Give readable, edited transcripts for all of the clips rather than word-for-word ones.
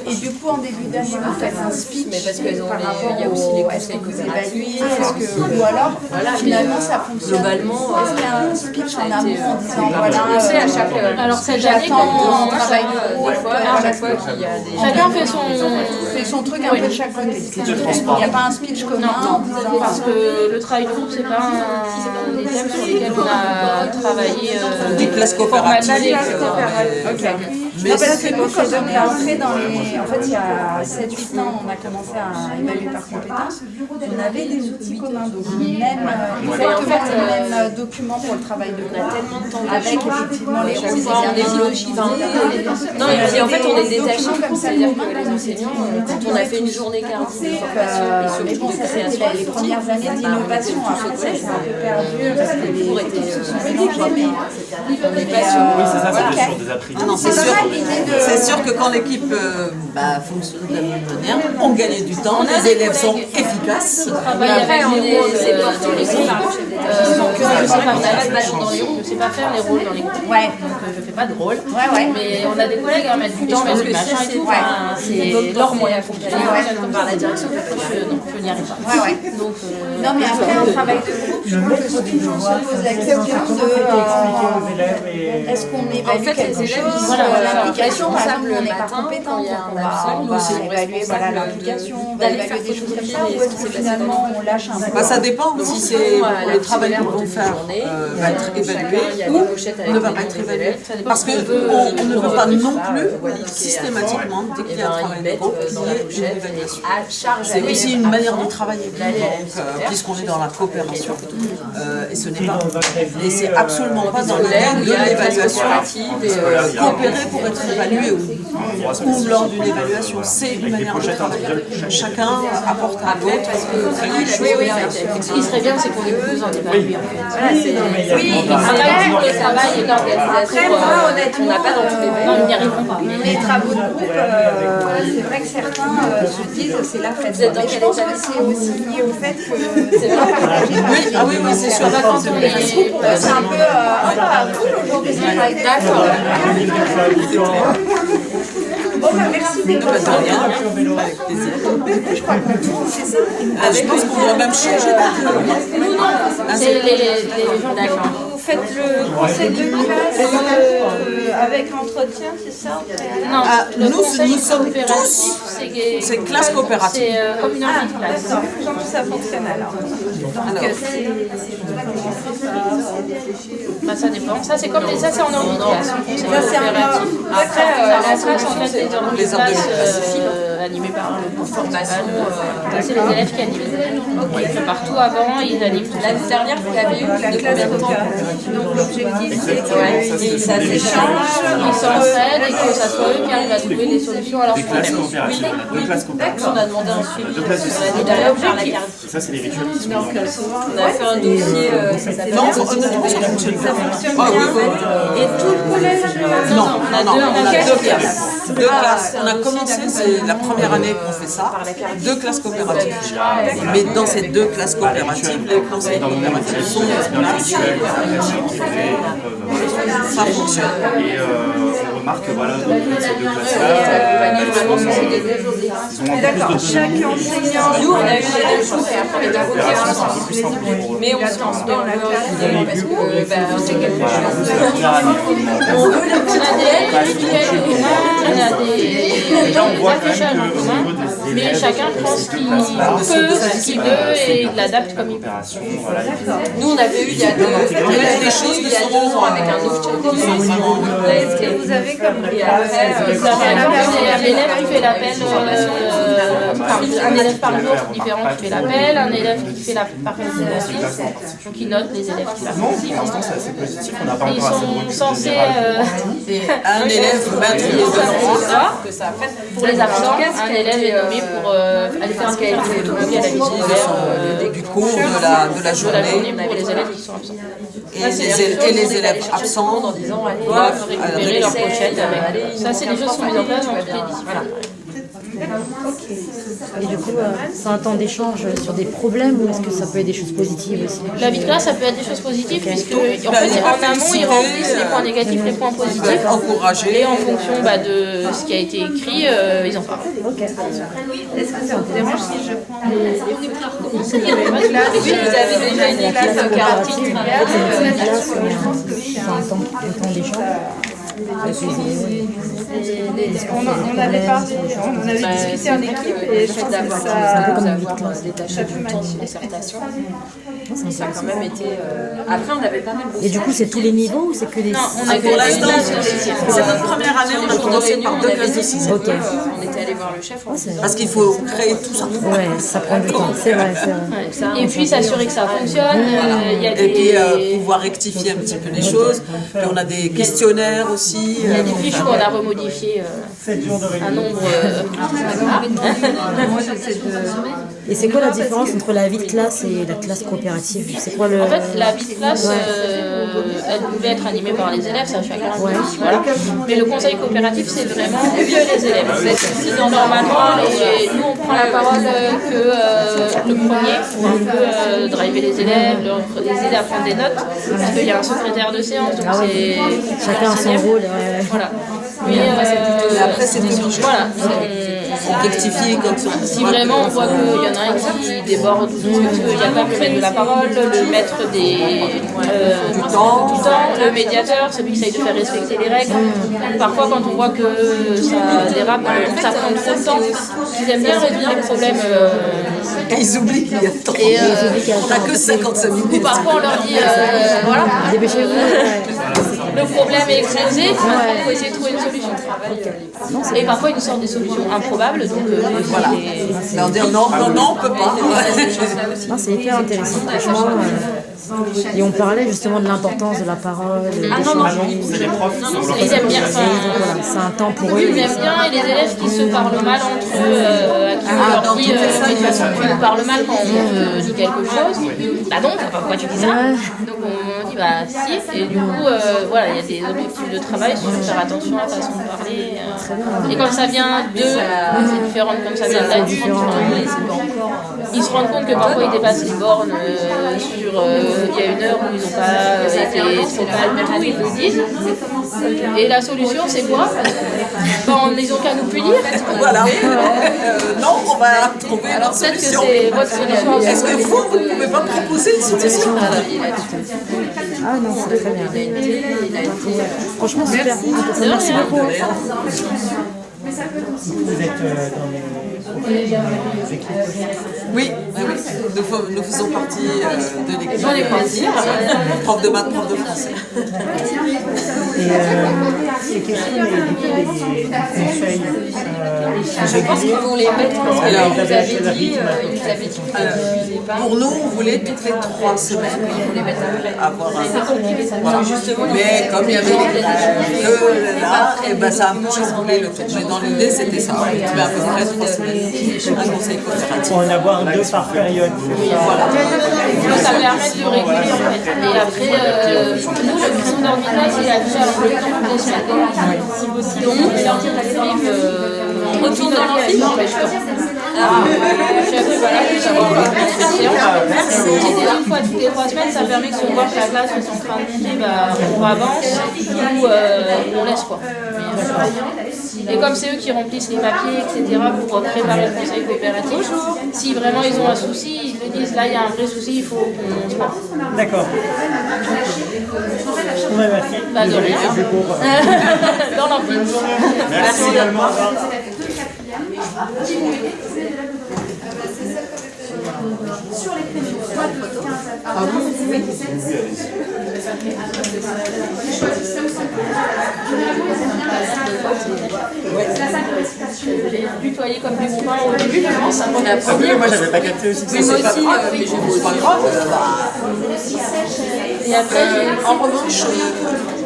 Et du coup, en début d'année, vous faites un speech parce qu'il y a aussi les conseils que vous évaluez, ou alors finalement ça fonctionne. Globalement, est-ce qu'il y a un speech en amont en disant voilà, à chaque alors cette année, j'attends on travaille à chaque fois qu'il y a des... chacun fait son truc un peu de chaque côté. Il n'y a pas un speech commun en disant parce que le travail de groupe, c'est pas un des thèmes sur lesquels on a travaillé des classes coopératives. Mais parce que nous, quand on est entré dans les... En fait, il y a 7-8 ans, on a commencé à évaluer par compétences. On avait des outils communs, donc même, exactement le même document pour le travail de groupe. Avec effectivement les rôles des idéologies. Non, et puis en fait, on est détaché comme ça, c'est-à-dire que les enseignants, quand on a fait une journée cardine de formation, mais bon, ça c'était les premières années d'innovation. Après, c'est un peu perdu parce que les cours étaient se sont mélangés. On n'est pas sûr. Oui, c'est ça, c'est toujours des appris. Non, c'est sûr que quand l'équipe fonctionne de la même manière, on gagne du temps, les élèves sont efficaces. travaille avec les rôles, c'est portant les groupes. Donc je sais pas faire les rôles dans les groupes. Ouais. Donc je fais pas de rôle. Ouais. Mais on a des collègues à mettre du temps, mettre du machin et tout. C'est leur moyen de fonctionner. Par la direction, donc je n'y arrive pas. Ouais. Donc, non, mais après, en travail de groupe, je pense que c'est toujours se pose la question de est-ce qu'on évalue quelque chose, l'application, par exemple, on est par compétence, on va évaluer l'application, on va évaluer des choses comme ça, ou est-ce que finalement on lâche un peu? Ça dépend si c'est le travail que l'on faire va être évalué ou ne va pas être évalué. Parce qu'on ne veut pas non plus systématiquement, dès qu'il y a un travail de groupe, qu'il y ait une évaluation. C'est aussi une manière de travailler, puisqu'on est dans la coopération, et ce n'est pas. Et c'est absolument pas dans l'idée de l'évaluation coopérer pour être évalué ou lors d'une évaluation. C'est une manière de travailler. Chacun apporte à l'autre. Ce qui serait bien, c'est qu'on ait besoin d'évaluer. Oui, Après, le travail et l'organisation, honnêtement, on n'a pas dans tous les pays. Non, ils n'y arriveront pas. Les travaux de groupe, c'est vrai que certains se disent c'est la fête. Mais je pense que c'est aussi lié au fait que c'est pas partagé. Oui, c'est sûr. C'est un peu cool aujourd'hui, c'est pas d'accord. Bon, merci d'être là. Avec plaisir. Je crois qu'on tourne, c'est ça? Je pense qu'on doit même changer. C'est les gens d'accord. Vous faites le conseil de classe avec entretien, c'est ça? Non, le nous conseil sommes coopératif, tous, c'est classe coopérative. c'est comme une orgie de classe. D'accord. Comment ça fonctionne alors? Ça dépend. Ça c'est comme ça c'est en orgie de classe. C'est coopératif. Après la classe en fait les orgies de classe animées par le formation. C'est les élèves qui animent. Partout avant ils animent. L'année dernière, vous l'avez eu de combien de temps? Donc l'objectif c'est que ça s'échange, Ils s'entraident et que ça soit eux qui arrivent à trouver des solutions à leurs Des classes problèmes. coopératives. Deux classes coopératives. on a demandé un suivi. Deux classes de L'année six. dernière par la carte. Ça, c'est les rituels qui sont Donc on a fait un dossier, ça s'appelle Non, un dossier honnêtement, ça fonctionne bien. et tout le collège Non, on a deux classes. Ah, Deux classes. On a commencé, c'est la première année qu'on fait ça, deux classes coopératives. Mais dans ces deux classes coopératives, les conseils coopératifs sont un rituel classique qui est fait. ça fonctionne. Et on remarque que voilà, dans ces deux classes-là, ils ont un peu plus d'autonomie. chaque enseignant. Nous, on a eu les deux choses et après les deux C'est un peu plus simple pour eux. mais on se lance dans la classe parce que c'est quelque chose. Première année. On a des individuels en commun, on a Déjà, on voit quand affichages en même qu'au commun, niveau des mais élèves, chacun prend ce qu'il peut, ce qu'il veut et il l'adapte comme il peut. Nous, on avait eu il y a 2 ans avec un autre Qu'est-ce que vous avez comme et après, C'est un élève qui fait l'appel, un élève par jour différent qui fait l'appel, un élève qui fait la participation, donc il note les élèves qui Pour participent. l'instant, c'est assez positif. On n'a pas Ils encore assez de sont recul censés, Un élève maître de pour les absents, un élève est nommé pour aller faire un photocopie à la visite du cours de la journée. pour les élèves qui sont absents. Et les élèves absents Doivent récupérer leur pochette avec. Ça, c'est des choses qui sont mises en place dans toutes les disciplines. Et du coup, c'est un temps d'échange sur des problèmes ou est-ce que ça peut être des choses positives aussi? La vie de classe, ça peut être des choses positives, puisque en fait, en amont, ils remplissent les points négatifs, les points positifs. Encourager. Et en fonction de ce qui a été écrit, ils en parlent. Est-ce que ça vous dérange si je prends les classes? Oui, vous avez déjà une classe particulière. C'est un temps d'échange. On avait parlé, on avait discuté en équipe et je trouve que ça peut matcher les dissertations. Ça a quand même été. Après, on avait pas mal bossé. Et du coup, c'est tous les niveaux ou c'est que des... Non, on a Pour l'instant, fait c'est notre première année, on a commencé par 2 classes de 6. Ok. On était allé voir le chef. Parce qu'il faut créer tout ça. Ouais, ça prend du temps, c'est vrai, c'est vrai. Et puis s'assurer que ça fonctionne. Il y a Et puis pouvoir rectifier un petit peu les choses. Puis on a des questionnaires aussi. Il y a des fiches où on a remodifié un nombre. Et c'est quoi la différence entre la vie de classe et la classe coopérative? C'est quoi le... En fait, la vie de classe, elle pouvait être animée par les élèves, ça chacun. Voilà. Mais le conseil coopératif, c'est vraiment que les élèves. Normalement, nous, on prend la parole que le premier pour un peu driver les élèves, les aider à prendre des notes, parce qu'il y a un secrétaire de séance, donc c'est chacun a son rôle. Voilà. Mais après, c'est voilà. On rectifie comme ça. Si vraiment on voit qu'il y en a un qui déborde, il y a quand même le maître de la parole, le maître du temps, le médiateur, celui qui essaye de faire respecter les règles. Parfois, quand on voit que ça dérape, ça prend trop de temps, ils aiment bien résoudre les problèmes. Ils oublient qu'il y a temps. On n'a que 55 minutes. Parfois, on leur dit voilà, Dépêchez-vous. le problème est exposé, maintenant il faut essayer de trouver une solution. Et parfois, ils nous sortent des solutions improbables. Donc, voilà. Leur dire non, on peut pas. C'est hyper intéressant, franchement. Et on parlait justement de l'importance de la parole. C'est les profs. Ils aiment bien. C'est un temps pour eux. Ils aiment bien et les élèves qui se parlent mal entre eux, à qui on leur dit de toute façon tu nous parles mal quand on dit quelque chose. Bah donc, pourquoi tu dis ça? Donc on dit bah si. Et du coup, voilà, il y a des objectifs de travail sur faire attention à la façon de parler. Et quand ça vient d'eux, c'est différent de comme ça vient d'adultes. Ils se rendent compte que parfois ils dépassent les bornes sur il y a une heure où ils n'ont pas été trop calmes et tout, ils nous disent. Et la solution c'est quoi? Ils n'ont qu'à nous punir. Voilà. Non, on va trouver une Alors peut-être que solution. c'est votre solution. Est-ce que vous ne pouvez pas proposer une solution? Ah non, c'est très bien. Franchement, super. Merci beaucoup. Vous êtes dans les équipes? Oui, nous faisons partie de l'équipe. Prof de maths, prof de français. Et quels sont les conseils Je pense qu'ils vont les mettre parce que Alors, ils nous avaient dit pour nous, on voulait toutes les 3 semaines avoir un... Voilà. Mais comme il y avait que là, et ben ça a un peu chamboulé le fait. Mais dans l'idée, c'était ça. On met à peu près 3 semaines un conseil coopératif. pour en avoir 2 par période? Voilà. Ça permet de réguler en fait. Et après, nous, le créneau d'ordinateur, c'est affiché à l'emploi des semaines. Donc, on retourne dans l'amphi, en fait. Voilà, une fois toutes les 3 semaines, ça permet que si on voit que la classe est en train de monter, on avance ou on laisse quoi. Et comme c'est eux qui remplissent les papiers, etc., pour préparer le conseil coopératif, si vraiment ils ont un souci, ils le disent là il y a un vrai souci, il faut qu'on se parle. D'accord. Merci. De rien. Dans l'amphi. Merci également. Sur les prévus, pas de photo. Tutoyer comme du bon pain au début, je pense. Moi, j'avais pas capté aussi. Oui, moi aussi, mais je pas grave. Et après, En revanche,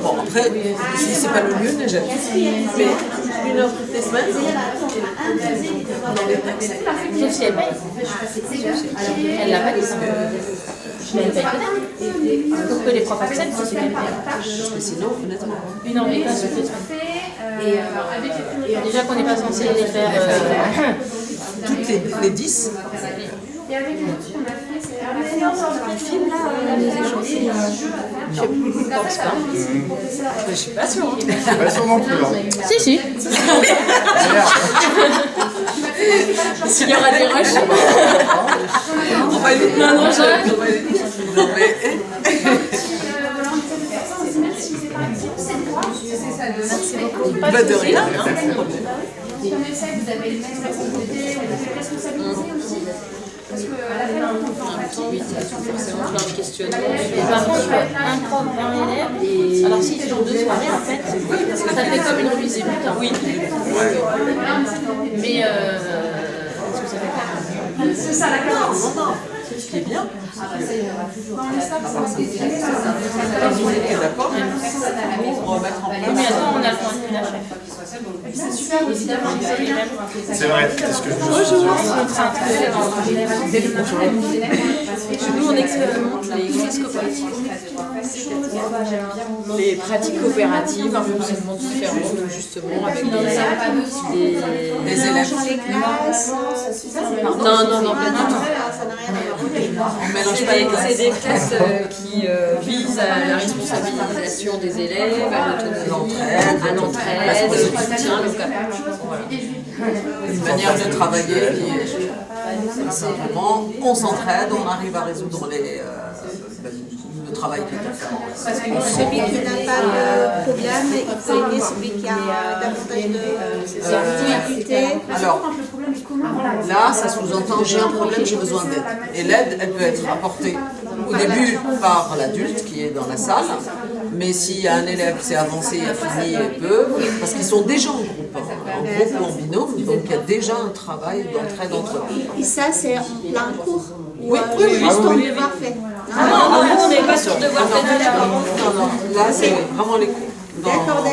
bon après, c'est pas le lieu déjà, mais 1 heure toutes les semaines. sauf si elle paye. Elle l'a pas dit. Mais elle paye que pour que les profs acceptent, c'est qu'elle paye. Parce que sinon, honnêtement. 1 heure des classes toutes les semaines. Déjà qu'on n'est pas censé les faire. Toutes les 10. Et avec les autres, ce qu'on a fait, c'est Les films là, les échanger. Je pense pas. Je suis pas sûre. Je suis pas sûr non plus. Hein. Si, si. S'il y aura des rushs. On va aller. Non, non, je. Non, mais. Bah, de rien. Comme je sais que vous avez les mêmes responsabilités, les responsabilités aussi. Parce qu'à la fin, Oui, forcément, plein de questionnements. Par contre, un prof, 20 élèves. Alors, si sur 2 soirées, en fait, ça fait comme une remise début. Oui. Mais est-ce que ça fait quand même? c'est ça la cadence. Ce qui est bien. D'accord. On va mettre en place. Mais attends, on a le point de vue de la chef. C'est super, évidemment. C'est vrai, c'est ce que je me suis dit. Nous, on expérimente les classes coopératives. Les pratiques coopératives, un fonctionnement différent, donc justement avec des élèves. Non, pas du tout. On mélange pas les classes. C'est des classes qui visent à la responsabilisation des élèves, à l'entraide, au soutien local. Voilà. Une manière de travailler qui est simplement, on s'entraide, on arrive à résoudre le travail qui est à faire. Parce que celui qui n'a pas de problème, il peut aider celui qui a davantage de difficultés. Alors, là, ça sous-entend j'ai un problème, j'ai besoin d'aide. Et l'aide, elle peut être apportée au début par l'adulte qui est dans la salle, mais s'il y a un élève qui s'est avancé, a fini et peut, parce qu'ils sont déjà en groupe, ou en binôme, donc il y a déjà un travail d'entraide entre eux. Et ça, c'est en plein cours. Oui, Juste en devoir fait. Non, on n'est pas sur devoir fait. Non, là, c'est vraiment les cours. D'accord.